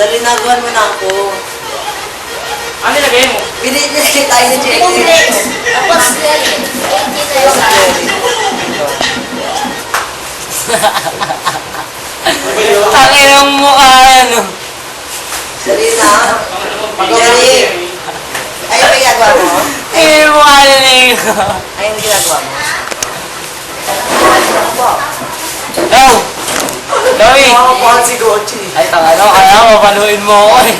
Dali nagawan mo na ako. Ano nilagay mo? Binili tayo ni Jerry. Tapos, Tangin ang mukha ano. Dali na. Jerry. Ay, may ginagawa mo? Tangin ang mukha na niya. Ay, yung ginagawa mo? Daw! Dawi! Makapahan si Gochi. Ay, tanga no, kaya mapaluin mo ako eh.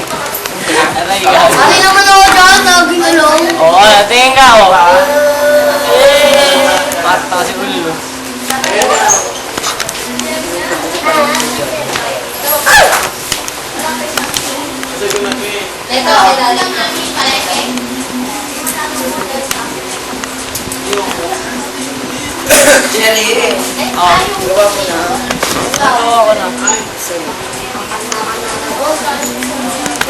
Aray, gabi. ano naman ako dyan? Naging along. Oo, natingin ka ako. Bata si Ulo. Ito, ilalim namin palengke. Jerry. Oo. Gawa mo na. Oo, ako na.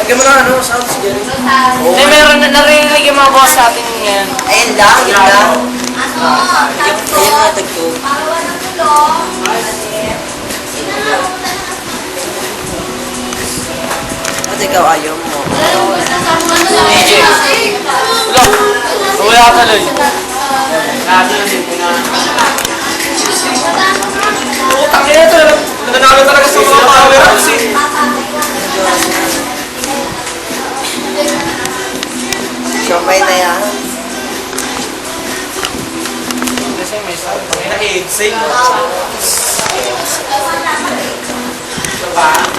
Lagyan mo na ano, sound si Jerry. Hindi, meron na narinig yung mga boss sa atin ngayon. Ayun lang, yun lang. Ano? Ayun nga, tagto. Parawa ng tulong. At ikaw ayaw mo. AJ. Ulo! Wala ka tuloy. Sabi na din, Utang ina ito. Nananalo talaga sa mga power-ups eh. Siyambay na yan. Kasi may sabi. May na-exit. Diba?